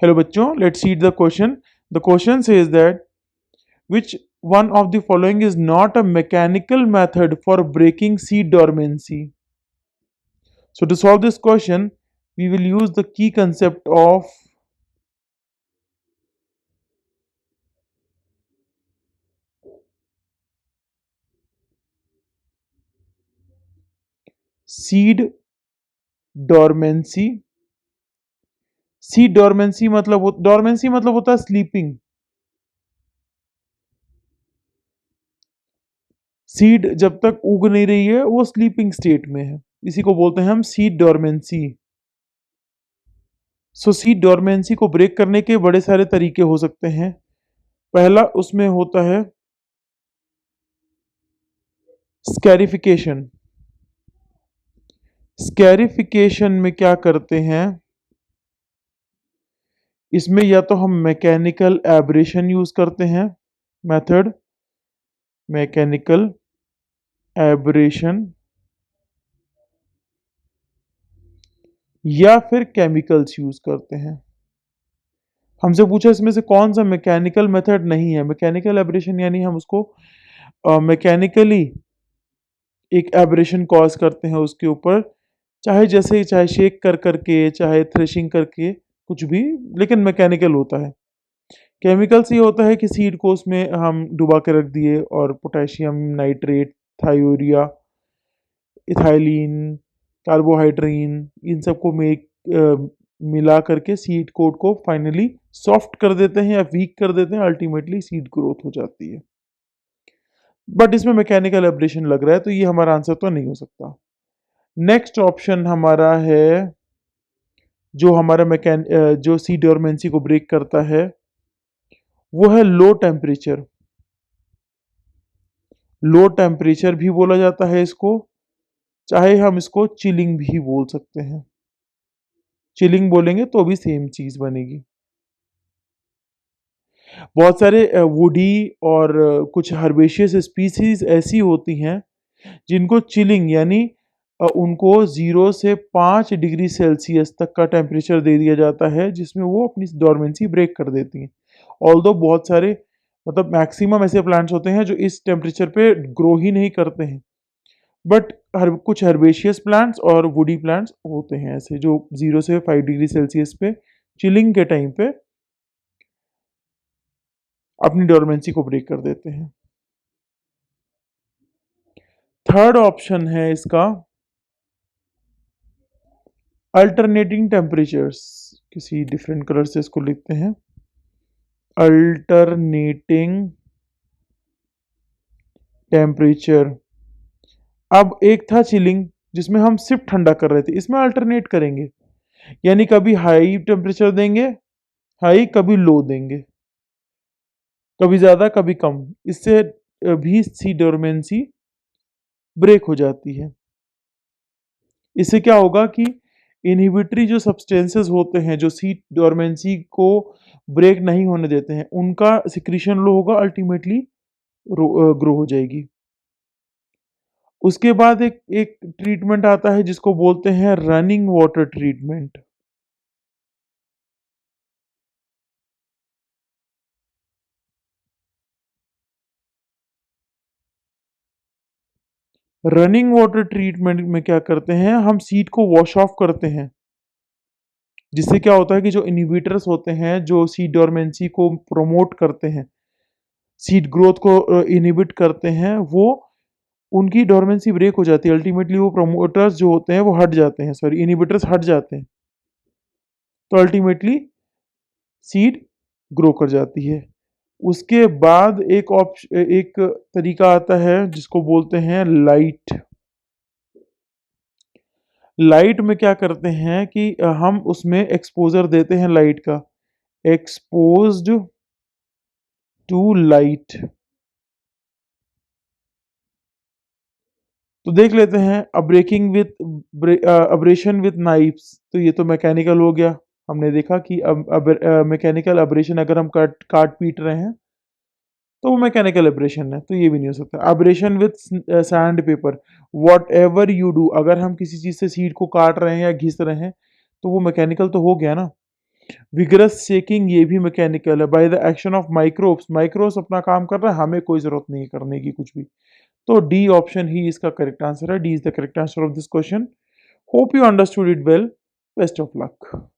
Hello बच्चों, let's read the question. The question says that which one of the following is not a mechanical method for breaking seed dormancy? So to solve this question, we will use the key concept of seed dormancy. Seed dormancy मतलब होता है sleeping. Seed जब तक उग नहीं रही है वो स्लीपिंग स्टेट में है, इसी को बोलते हैं हम सीड डोरमेंसी. सो सीड डोरमेंसी को ब्रेक करने के बड़े सारे तरीके हो सकते हैं. पहला उसमें होता है स्कैरिफिकेशन. स्कैरिफिकेशन में क्या करते हैं, इसमें या तो हम मैकेनिकल एब्रेशन यूज करते हैं, मेथड मैकेनिकल एब्रेशन, या फिर केमिकल्स यूज करते हैं. हमसे पूछा इसमें से कौन सा मैकेनिकल मेथड नहीं है. मैकेनिकल एब्रेशन यानी हम उसको मैकेनिकली एक एब्रेशन कॉज करते हैं उसके ऊपर, चाहे शेक कर करके, चाहे थ्रेशिंग करके, कुछ भी, लेकिन मैकेनिकल होता है. केमिकल्स ये होता है कि सीड को उसमें हम डुबा के रख दिए और पोटेशियम नाइट्रेट, थायोरिया, इथाइलिन, कार्बोहाइड्रीन, इन सबको मिला करके सीड कोट को फाइनली सॉफ्ट कर देते हैं या वीक कर देते हैं. अल्टीमेटली सीड ग्रोथ हो जाती है. बट इसमें मैकेनिकल एब्रेशन लग रहा है, तो ये हमारा आंसर तो नहीं हो सकता. नेक्स्ट ऑप्शन हमारा है जो हमारा जो सीड डोरमेंसी को ब्रेक करता है वो है लो टेम्परेचर. लो टेम्परेचर भी बोला जाता है इसको, चाहे हम इसको चिलिंग भी बोल सकते हैं. चिलिंग बोलेंगे तो भी सेम चीज बनेगी. बहुत सारे वुडी और कुछ हर्बेशियस स्पीसीज ऐसी होती हैं जिनको चिलिंग यानी उनको 0 से 5 डिग्री सेल्सियस तक का टेम्परेचर दे दिया जाता है, जिसमें वो अपनी डोरमेंसी ब्रेक कर देती हैं. ऑल्दो बहुत सारे मैक्सिमम ऐसे प्लांट्स होते हैं जो इस टेम्परेचर पे ग्रो ही नहीं करते हैं, बट कुछ हर्बेशियस प्लांट्स और वुडी प्लांट्स होते हैं ऐसे जो 0 से 5 डिग्री सेल्सियस पे चिलिंग के टाइम पे अपनी डोरमेंसी को ब्रेक कर देते हैं. थर्ड ऑप्शन है इसका अल्टरनेटिंग टेम्परेचर्स. किसी डिफरेंट कलर से इसको लिखते हैं, अल्टरनेटिंग टेम्परेचर. अब एक था चिलिंग जिसमें हम सिर्फ ठंडा कर रहे थे, इसमें अल्टरनेट करेंगे यानी कभी हाई टेम्परेचर देंगे, हाई, कभी लो देंगे, कभी ज्यादा कभी कम. इससे भी सी डोरमेंसी ब्रेक हो जाती है. इससे क्या होगा कि इनहिबिटरी जो सब्सटेंसेस होते हैं जो सी डोरमेंसी को ब्रेक नहीं होने देते हैं, उनका सिक्रीशन लो होगा, अल्टीमेटली ग्रो हो जाएगी. उसके बाद एक एक ट्रीटमेंट आता है जिसको बोलते हैं running water treatment. Running water treatment में क्या करते हैं, हम सीड को वॉश ऑफ करते हैं, जिससे क्या होता है कि जो इनहिबिटर्स होते हैं जो सीड डोरमेंसी को प्रमोट करते हैं, सीड ग्रोथ को इनहिबिट करते हैं, वो उनकी डोरमेंसी ब्रेक हो जाती है. अल्टीमेटली वो प्रमोटर्स जो होते हैं वो हट जाते हैं, सॉरी इनहिबिटर्स हट जाते हैं, तो अल्टीमेटली सीड ग्रो कर जाती है. उसके बाद एक तरीका आता है जिसको बोलते हैं लाइट. लाइट में क्या करते हैं कि हम उसमें एक्सपोजर देते हैं लाइट का, एक्सपोज्ड टू लाइट. तो देख लेते हैं अब्रेकिंग विथ अब्रेशन विथ नाइफ्स. तो ये तो मैकेनिकल हो गया. हमने देखा कि मैकेनिकल अब्रेशन अगर हम काट पीट रहे हैं तो वो मैकेनिकल एब्रेशन है, तो ये भी नहीं हो सकता. Abrasion with sand paper, what ever you do, अगर हम किसी चीज़ से सीड को काट रहे हैं या घिस रहे हैं तो वो मैकेनिकल तो हो गया ना. विगरस शेकिंग ये भी मैकेनिकल है। By the action of microbes, microbes अपना काम कर रहा है, हमें कोई ज़रूरत नहीं है करने की कुछ भी। तो डी ऑप्शन ही इसका करेक्ट आंसर है। D is the correct answer of this question. Hope you understood it well. Best of luck.